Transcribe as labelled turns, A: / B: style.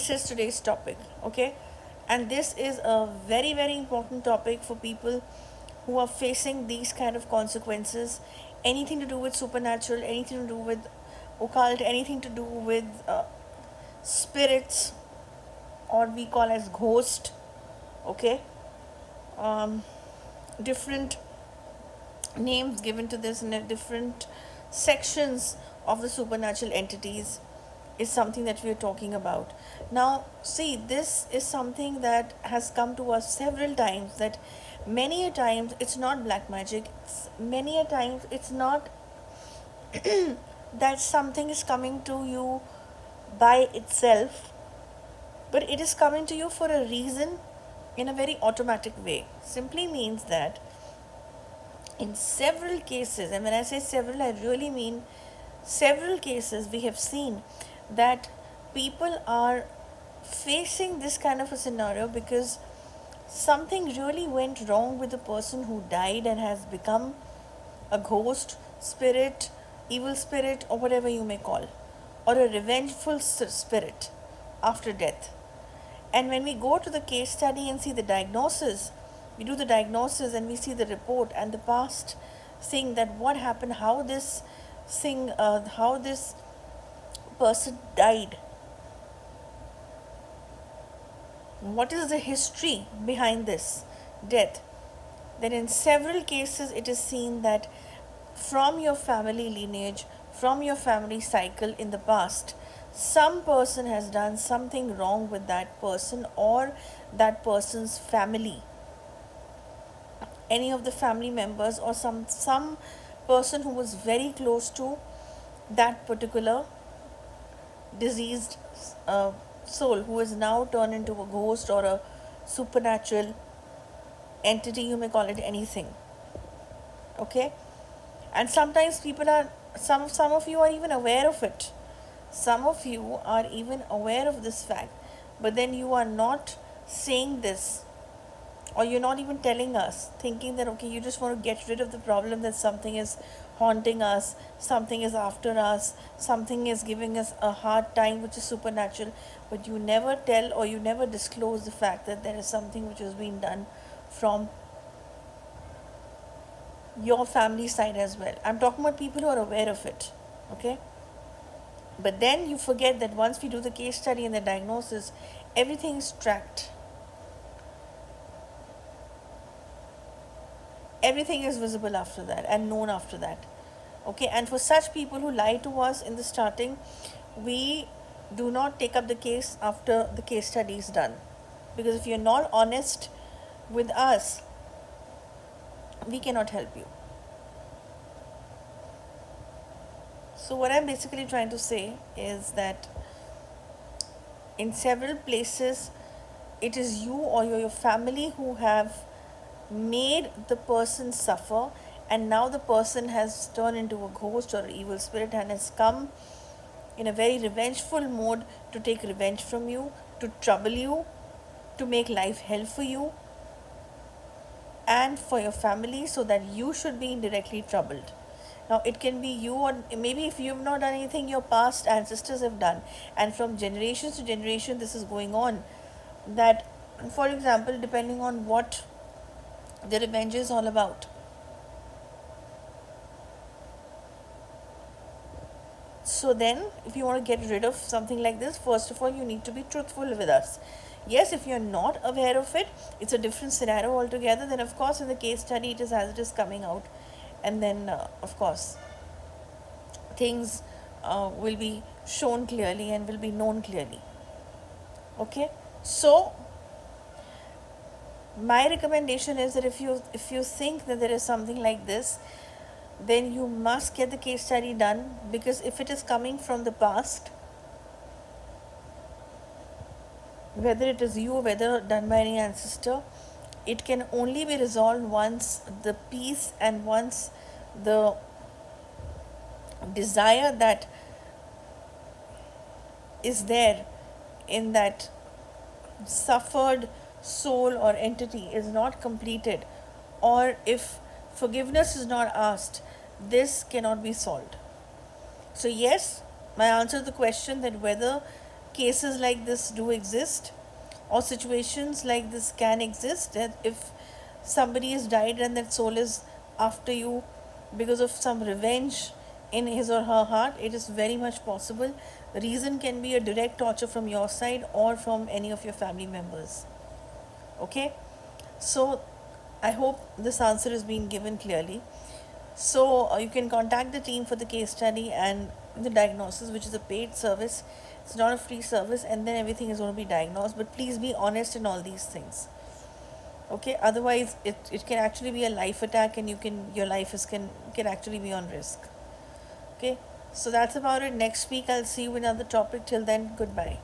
A: this is today's topic, okay? And this is a very, very important topic for people who are facing these kind of consequences. Anything to do with supernatural, anything to do with occult, anything to do with spirits, or we call as ghost, okay? Um, Different names given to this in different sections of the supernatural entities is something that we are talking about. Now, see, this is something that has come to us several times, that many a times it's not black magic, many a times it's not that something is coming to you by itself, but it is coming to you for a reason in a very automatic way. Simply means that in several cases, and when I say several, I really mean several cases, we have seen that people are facing this kind of a scenario because something really went wrong with the person who died and has become a ghost, spirit, evil spirit, or whatever you may call, or a revengeful spirit after death. And when we go to the case study and see the diagnosis, we do the diagnosis and we see the report and the past thing, that what happened, how this thing, how this person died, what is the history behind this death. Then in several cases it is seen that from your family lineage, from your family cycle in the past, some person has done something wrong with that person or that person's family, any of the family members, or some person who was very close to that particular diseased soul, who is now turned into a ghost or a supernatural entity, you may call it anything, okay? And sometimes people are, some of you are even aware of it, some of you are even aware of this fact, but then you are not saying this, or you're not even telling us, thinking that okay, you just want to get rid of the problem, that something is haunting us, something is after us, something is giving us a hard time which is supernatural, but you never tell or you never disclose the fact that there is something which has been done from your family side as well. I'm talking about people who are aware of it, okay? But then you forget that once we do the case study and the diagnosis, everything is tracked. Everything is visible after that and known after that, okay? And for such people who lie to us in the starting, we do not take up the case after the case study is done, because if you're not honest with us, we cannot help you. So what I'm basically trying to say is that in several places it is you or your family who have made the person suffer, and now the person has turned into a ghost or an evil spirit and has come in a very revengeful mode to take revenge from you, to trouble you, to make life hell for you and for your family, so that you should be indirectly troubled. Now it can be you, or maybe if you have not done anything, your past ancestors have done, and from generations to generation this is going on. That, for example, depending on what the revenge is all about. So then, if you want to get rid of something like this, first of all, you need to be truthful with us. Yes, if you're not aware of it, it's a different scenario altogether. Then, of course, in the case study, it is as it is coming out. And then, of course, things will be shown clearly and will be known clearly. Okay? So, my recommendation is that if you think that there is something like this, then you must get the case study done, because if it is coming from the past, whether it is you or whether done by any ancestor, it can only be resolved once the peace and once the desire that is there in that suffered soul or entity is not completed, or if forgiveness is not asked, this cannot be solved. So yes, my answer to the question that whether cases like this do exist, or situations like this can exist, that if somebody has died and that soul is after you because of some revenge in his or her heart, it is very much possible. The reason can be a direct torture from your side or from any of your family members. Okay, so I hope this answer is being given clearly. So you can contact the team for the case study and the diagnosis, which is a paid service. It's not a free service, and then everything is going to be diagnosed. But please be honest in all these things. Okay, otherwise it can actually be a life attack, and your life can actually be on risk. Okay, so that's about it. Next week I'll see you with another topic. Till then, goodbye.